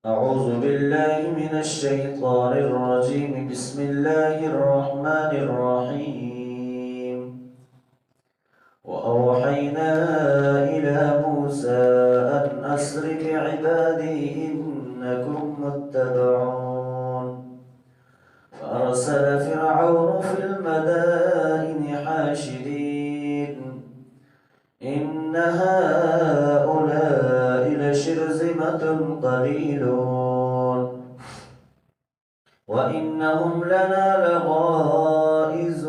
أعوذ بالله من الشيطان الرجيم. بسم الله الرحمن الرحيم. وأوحينا إلى موسى أن أسر بعبادي إنكم متبعون. فأرسل فرعون في المدائن حاشرين إن هؤلاء لشرذمة قليلون وإنهم لنا لغائظون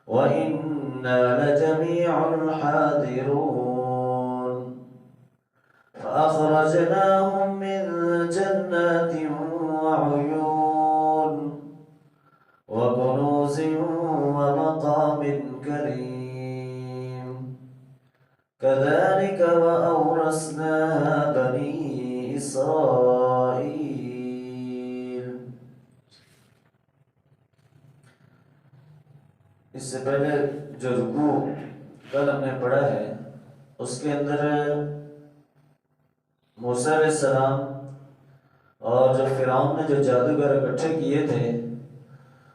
وإنا لجميع حاذرون. فأخرجناهم من جنات وعيون وكنوز ومقام كريم كذلك وأورثناها بني إسرائيل. اس سے پہلے جو رکوع کل ہم نے پڑھا ہے اس کے اندر موسیٰ علیہ السلام اور جو فرعون نے جو جادوگر اکٹھے کیے تھے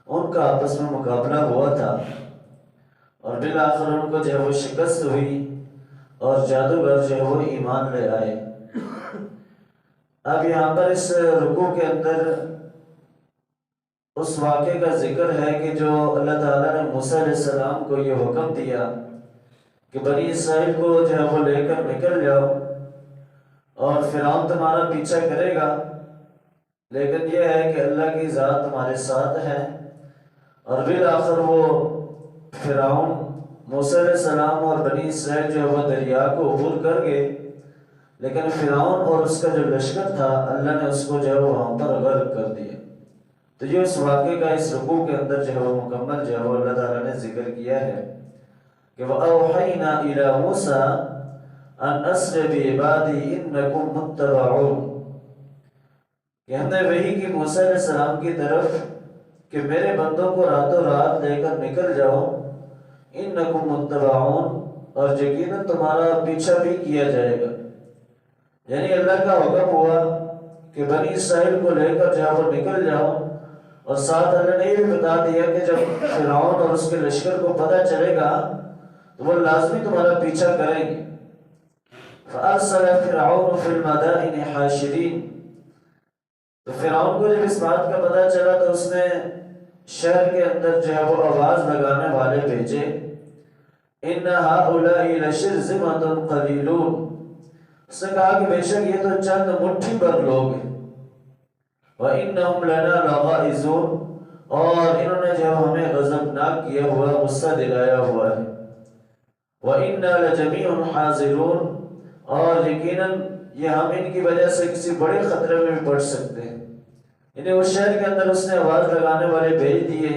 ان کا آپس میں مقابلہ ہوا تھا اور بالآخر ان کو جو ہے وہ شکست ہوئی اور جادوگر جو ہے وہ ایمان لے آئے۔ اب یہاں پر اس رکوع کے اندر اس واقعے کا ذکر ہے کہ جو اللہ تعالیٰ نے موسیٰ علیہ السلام کو یہ حکم دیا کہ بنی اسرائیل کو جو ہے وہ لے کر نکل جاؤ اور فرعون تمہارا پیچھا کرے گا، لیکن یہ ہے کہ اللہ کی ذات تمہارے ساتھ ہے۔ اور بالآخر وہ فرعون موسیٰ علیہ السلام اور بنی اسرائیل جو ہے وہ دریا کو عبور کر گئے، لیکن فرعون اور اس کا جو لشکر تھا اللہ نے اس کو جو ہے وہاں پر غرق کر دیا۔ تو یہ اس واقعے کا اس رکوع کے اندر جو ہے وہ مکمل جو ہے وہ اللہ تعالیٰ نے ذکر کیا ہے کہ وَأَوْحَيْنَا إِلَى مُوسَىٰ أَنْ أَسْرِ بِعِبَادِي إِنَّكُمْ مُتَّبَعُونَ، کہ ہم نے وحی کی موسیٰ علیہ السلام کی طرف کہ میرے بندوں کو راتوں رات لے کر نکل جاؤ، انکم متبعون، اور یقیناً تمہارا پیچھا بھی کیا جائے گا۔ یعنی اللہ کا حکم ہوا کہ بنی اسرائیل کو لے کر جاؤ اور نکل جاؤ، اور ساتھ اللہ نے یہ بھی بتا دیا کہ جب فرعون اور اس کے لشکر کو پتہ چلے گا تو وہ لازمی تمہارا پیچھا کریں گے۔ فَأَرْسَلَ فِرْعَوْنُ فِي الْمَدَائِنِ حَاشِرِينَ، تو فرعون کو جب اس بات کا پتہ چلا تو اس نے شہر کے اندر جو ہے وہ آواز لگانے والے بھیجے، إِنَّ هَؤُلَاءِ لَشِرْذِمَةٌ قَلِيلُونَ، اس نے کہا کہ بے شک یہ تو چند مٹھی بھر لوگ ہیں، وَإِنَّهُمْ لَنَا لَغَائِظُونَ، اور انہوں نے جو ہمیں غضبناک کیا ہوا، غصہ دلایا ہوا ہے، وَإِنَّا لَجَمِيعٌ حَاذِرُونَ، اور یقیناً یہ ہم ان کی وجہ سے کسی بڑے خطرے میں بھی پڑ سکتے ہیں۔ یعنی اس شہر کے اندر اس نے آواز لگانے والے بھیج دیے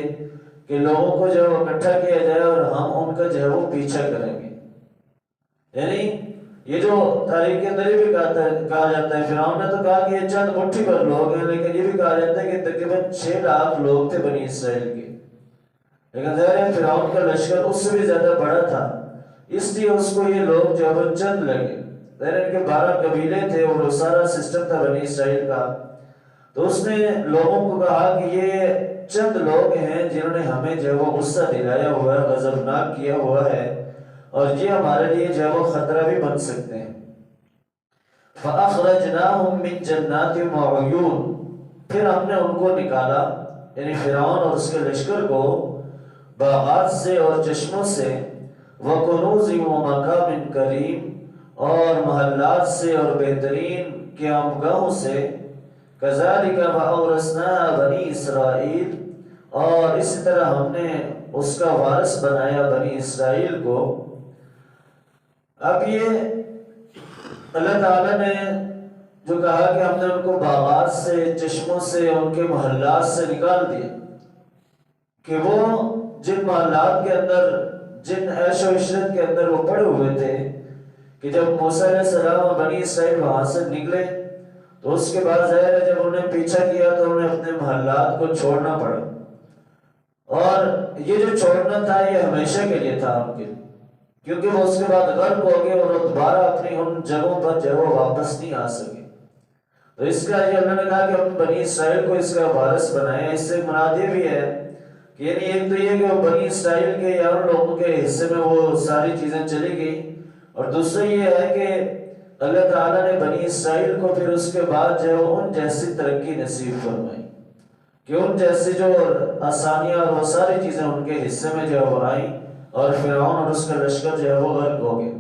کہ لوگوں کو جو ہے وہ اکٹھا کیا جائے اور ہم ان کا جو ہے وہ پیچھا کریں گے۔ یعنی یہ جو تاریخ کے اندر یہ بھی کہا جاتا ہے، فرعون نے تو کہا کہ یہ چند مٹھی پر لوگ ہیں، لیکن یہ بھی کہا جاتا ہے کہ تقریباً 6 لاکھ لوگ تھے بنی اسرائیل کے، لیکن ظاہر ہے فرعون کا لشکر اس سے بھی زیادہ بڑا تھا، اس لیے اس کو یہ لوگ جو ہے وہ چند لگے۔ ظاہر ان کے 12 قبیلے تھے اور وہ سارا سسٹم تھا بنی اسرائیل کا، تو اس نے لوگوں کو کہا کہ یہ چند لوگ ہیں جنہوں نے ہمیں جو ہے وہ غصہ دلایا ہوا ہے، غضبناک کیا ہوا ہے، اور یہ ہمارے لیے جو ہے وہ خطرہ بھی بن سکتے ہیں۔ فَأَخْرَجْنَاهُمْ مِنْ جَنَّاتٍ وَعُيُونٍ، پھر ہم نے ان کو نکالا، یعنی فرعون اور اس کے لشکر کو، باغات سے اور چشموں سے، وَكُنُوزٍ وَمَقَامٍ كَرِيمٍ، اور محلات سے اور بہترین قیامگاہوں سے، كَذَلِكَ وَأَوْرَثْنَاهَا بَنِي إِسْرَائِيلَ، اور اسی طرح ہم نے اس کا وارث بنایا بنی اسرائیل کو۔ اب یہ اللہ تعالیٰ نے جو کہا کہ ہم نے ان کو باغات سے، چشموں سے، ان کے محلات سے نکال دیا، کہ وہ جن محلات کے اندر، جن عیش و عشرت کے اندر وہ پڑے ہوئے تھے، کہ جب موسیٰ علیہ السلام اور بنی اسرائیل وہاں سے نکلے تو اس کے بعد ظاہر ہے جب انہیں پیچھا کیا تو انہیں اپنے محلات کو چھوڑنا پڑا، اور یہ جو چھوڑنا تھا یہ ہمیشہ کے لیے تھا ان کے لیے، کیونکہ وہ اس کے بعد غرق ہو گئے اور وہ دوبارہ اپنی ان جگہوں پر جو ہے وہ واپس نہیں آ سکے۔ تو اس کا یہ اللہ نے کہا کہ ہم بنی اسرائیل کو اس کا وارث بنائے. اس سے مراد یہ بھی ہے کہ یعنی ایک تو یہ کہ وہ بنی اسرائیل کے یا ان لوگوں کے حصے میں وہ ساری چیزیں چلی گئی، اور دوسرا یہ ہے کہ اللہ تعالیٰ نے بنی اسرائیل کو پھر اس کے بعد جو ہے ان جیسی ترقی نصیب فرمائی کہ ان جیسی جو آسانیاں اور وہ ساری چیزیں ان کے حصے میں جو ہے وہ آئیں، اور فرعون اور اس کا لشکر جو ہے وہ غرق ہو گئے.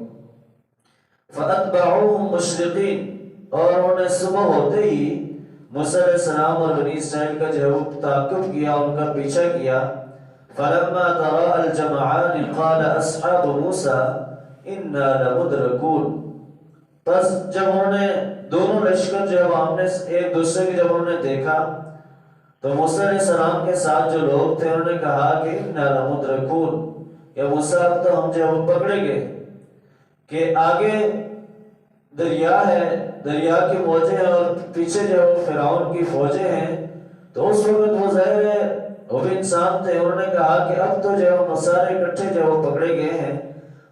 فَأَتْبَعُوهُمْ مُشْرِقِينَ، اور انہوں نے صبح ہوتے ہی موسیٰ علیہ السلام اور بنی اسرائیل کا جو ہے وہ تعاقب کیا، ان کا پیچھا کیا. فَلَمَّا تَرَاءَ الْجَمْعَانِ قَالَ أَصْحَابُ مُوسَىٰ إِنَّا لَمُدْرَكُونَ. بس جب انہوں نے دونوں لشکر جو ہے آمنے ایک دوسرے کی جب انہوں نے دیکھا تو موسیٰ علیہ السلام کے ساتھ جو لوگ تھے انہوں نے کہا کہ اِنَّا لَمُدْرَكُونَ، کہ موسیٰ اب تو ہم جو ہے وہ پکڑے گئے، کہ آگے دریا ہے، دریا کی موجیں ہیں اور پیچھے جو فرعون کی فوجیں ہیں. تو اس وقت وہ ظاہر ہے وہ بھی انسان تھے، انہوں نے کہا کہ اب تو جو ہے سارے اکٹھے جو وہ پکڑے گئے ہیں،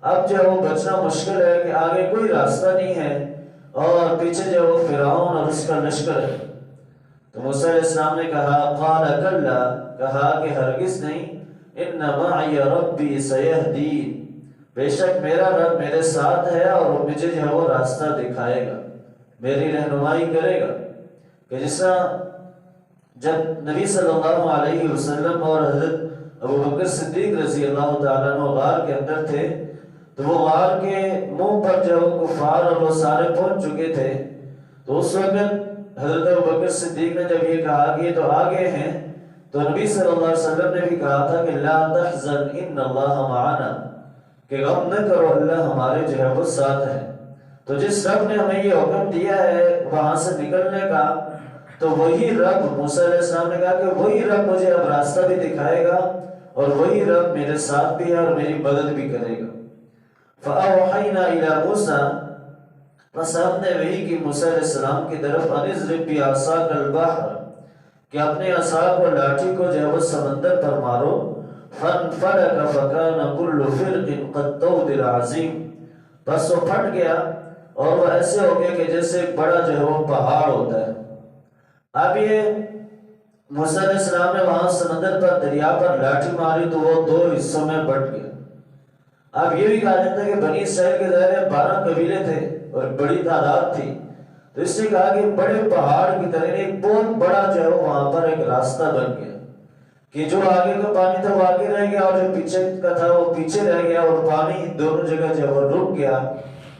اب جو ہے وہ بچنا مشکل ہے کہ آگے کوئی راستہ نہیں ہے اور پیچھے جو وہ فرعون اور اس کا لشکر ہے. تو موسیٰ علیہ السلام نے کہا قال کلا، کہا کہ ہرگز نہیں، ان معی ربی سیہدین، بے شک میرا رب میرے ساتھ ہے اور وہ مجھے جو ہے وہ راستہ دکھائے گا، میری رہنمائی کرے گا. کہ جس طرح جب نبی صلی اللہ علیہ وسلم اور حضرت ابو بکر صدیق رضی اللہ تعالیٰ عنہ غار کے اندر تھے، تو وہ غار کے منہ پر جو کفار اور وہ سارے پہنچ چکے تھے. تو اس وقت حضرت ابو بکر صدیق نے جب یہ کہا کہ یہ تو آگے ہیں، تو نبی صلی اللہ علیہ وسلم نے بھی کہا تھا کہ لا تحزن ان اللہ معنا، کہ غم نہ کرو، اللہ ہمارے جو ہے وہ ساتھ ہے. تو جس رب نے ہمیں یہ حکم دیا ہے وہاں سے نکلنے کا، تو وہی رب، موسیٰ علیہ السلام نے کہا کہ وہی رب مجھے اب راستہ بھی دکھائے گا اور وہی رب میرے ساتھ بھی ہے اور میری مدد بھی کرے گا. فَأَوْحَيْنَا إِلَى مُوسَىٰ، بس ہم نے وہی کی موسیٰ علیہ السلام کی طرف ان اضرب بعصاک البحر، کہ اپنے عصا کو، لاٹھی کو جو ہے وہ سمندر پر مارو. فَانْفَلَقَ فَكَانَ كُلُّ فِرْقٍ كَالطَّوْدِ الْعَظِيمِ، بس وہ پھٹ گیا اور وہ ایسے ہو گیا کہ جیسے ایک بڑا جو ہے وہ پہاڑ ہوتا ہے. اب یہ موسیٰ علیہ السلام نے وہاں سمندر پر، دریا پر لاٹھی ماری تو وہ دو حصوں میں بٹ گیا. اب یہ بھی کہا جاتا ہے کہ بنی اسرائیل کے ظاہر 12 قبیلے تھے اور بڑی تعداد تھی، تو اس نے کہا کہ بڑے پہاڑ کی طرح ایک بہت بڑا جو ہے وہاں پر ایک راستہ بن گیا کہ جو آگے کا پانی تھا وہ آگے رہ گیا اور جو پیچھے کا تھا وہ پیچھے رہ گیا، اور پانی دونوں جگہ جو ہے وہ رک گیا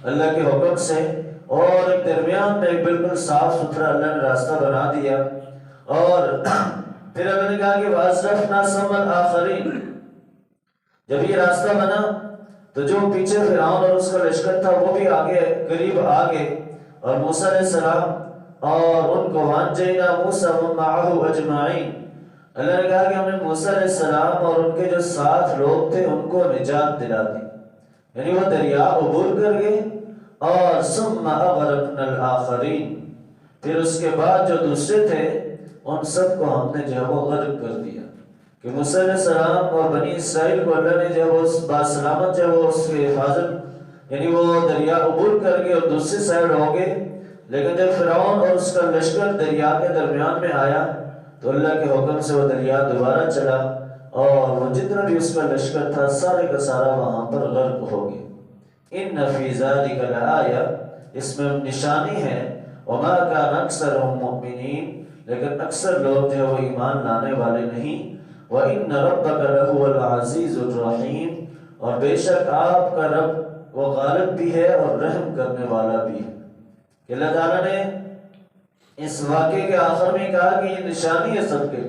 اللہ کے حکم سے، اور ایک درمیان میں ایک بالکل صاف ستھرا اللہ نے راستہ بنا دیا. اور پھر اللہ نے کہا کہ وَأَزْرَفْنَا ثَمَّ الْآخَرِينَ، جب یہ راستہ بنا تو جو پیچھے فرعون اور اس کا لشکر تھا وہ بھی آگے قریب آگے، اور موسیٰ علیہ السلام اور ان کو وَأَنْجَيْنَا مُوسَىٰ وَمَن مَّعَهُ أَجْمَعِينَ، اللہ نے کہا کہ ہم نے موسیٰ علیہ السلام اور ان کے جو ساتھ لوگ تھے ان کو نجات دلا دی، یعنی وہ دریا عبور کر گئے. اور ثُمَّ أَغْرَقْنَا الْآخَرِينَ، پھر اس کے بعد جو دوسرے تھے ان سب کو ہم نے جو ہے وہ غرق کر دیا. کہ موسیٰ علیہ السلام اور بنی اسرائیل کو اللہ نے جو ہے وہ باسلامت جو ہے وہ اس کی حفاظت، یعنی وہ دریا عبور کر گئے اور دوسری سائڈ ہو گئے. لیکن جب فرعون اور اس کا لشکر دریا کے درمیان میں آیا تو اللہ کے حکم سے وہ دریا دوبارہ چلا اور وہ جتنا بھی اس کا لشکر تھا سارے کا سارا وہاں پر غرق ہو گیا. ان فی ذلک لآیہ، اس میں نشانی ہے. وما کان اکثرهم مؤمنین، لیکن اکثر لوگ جو ہے وہ ایمان لانے والے نہیں. وَإِنَّ رَبَّكَ لَهُوَ الْعَزِيزُ الرَّحِيمُ، اور بے شک آپ کا رب وہ غالب بھی ہے اور رحم کرنے والا بھی ہے. کہ اللہ تعالیٰ نے اس واقعے کے آخر میں کہا کہ یہ نشانی ہے سب کے،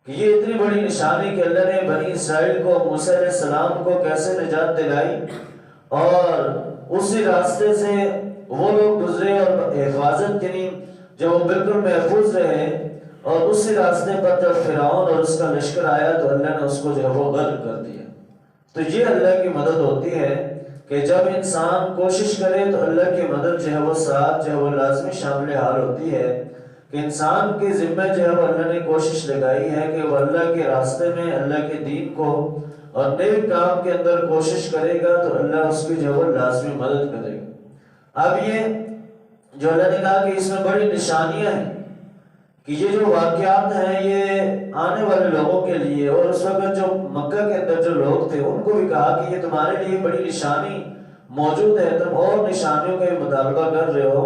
کہ یہ اتنی بڑی نشانی کہ اللہ نے بنی اسرائیل کو، موسیٰ علیہ السلام کو کیسے نجات دلائی، اور اسی راستے سے وہ لوگ گزرے اور حفاظت یعنی جو وہ بالکل محفوظ رہے. اور اسی راستے پر جب فرعون اور اس کا لشکر آیا تو اللہ نے اس کو جو ہے وہ غرق کر دیا. تو یہ اللہ کی مدد ہوتی ہے کہ جب انسان کوشش کرے تو اللہ کی مدد جو ہے وہ ساتھ جو ہے وہ لازمی شامل حال ہوتی ہے. کہ انسان کے ذمہ جو ہے وہ اللہ نے کوشش لگائی ہے کہ وہ اللہ کے راستے میں، اللہ کے دین کو اور نیک کام کے اندر کوشش کرے گا تو اللہ اس کی جو ہے وہ لازمی مدد کرے گا. اب یہ جو اللہ نے کہا کہ اس میں بڑی نشانیاں ہیں کہ یہ جو واقعات ہیں یہ آنے والے لوگوں کے لیے، اور اس وقت جو مکہ کے اندر جو لوگ تھے ان کو بھی کہا کہ یہ تمہارے لیے بڑی نشانی موجود ہے، تم اور نشانیوں کا مطالبہ کر رہے ہو،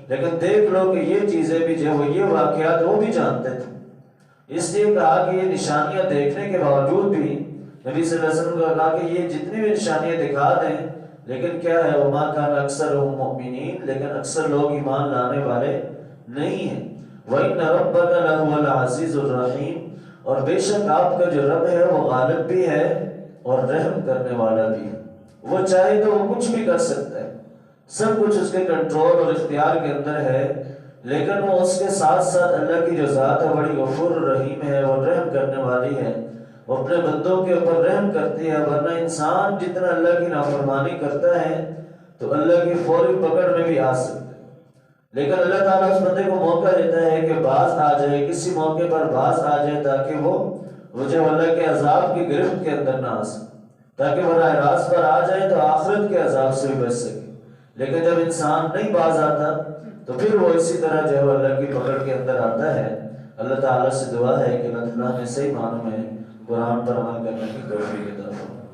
لیکن دیکھ لو کہ یہ چیزیں بھی جو یہ واقعات وہ بھی جانتے تھے۔ اس لیے کہا کہ یہ نشانیاں دیکھنے کے باوجود بھی نبی صلی اللہ علیہ وسلم کا کہا کہ یہ جتنی بھی نشانیاں دکھا دیں لیکن کیا ہے، وما کان اکثرهم مؤمنین، لیکن اکثر لوگ ایمان لانے والے نہیں ہیں۔ وَإِنَّ رَبَّكَ لَهُوَ الْعَزِيزُ الرَّحِيمُ، اور بے شک آپ کا جو رب ہے وہ غالب بھی ہے اور رحم کرنے والا بھی ہے۔ وہ چاہے تو وہ کچھ بھی کر سکتا ہے، سب کچھ اس کے کنٹرول اور اختیار کے اندر ہے، لیکن وہ اس کے ساتھ ساتھ اللہ کی جو ذات ہے بڑی غفور الرحیم ہے، وہ رحم کرنے والی ہے، وہ اپنے بندوں کے اوپر رحم کرتی ہے۔ ورنہ انسان جتنا اللہ کی نافرمانی کرتا ہے تو اللہ کی فوری پکڑ میں بھی آ سکتا ہے، لیکن اللہ تعالیٰ اس بندے کو موقع دیتا ہے کہ باز آ جائے، کسی موقع پر باز آ جائے تاکہ وہ جو اللہ کے عذاب کی گرفت کے اندر نہ آ سکے، تاکہ براہ راست پر آ جائے تو آخرت کے عذاب سے بھی بچ سکے۔ لیکن جب انسان نہیں باز آتا تو پھر وہ اسی طرح جو ہے اللہ کی پکڑ کے اندر آتا ہے۔ اللہ تعالیٰ سے دعا ہے کہ اللہ تعالیٰ نے صحیح معنوں میں قرآن پر عمل کرنے کی توفیق عطا فرمائے۔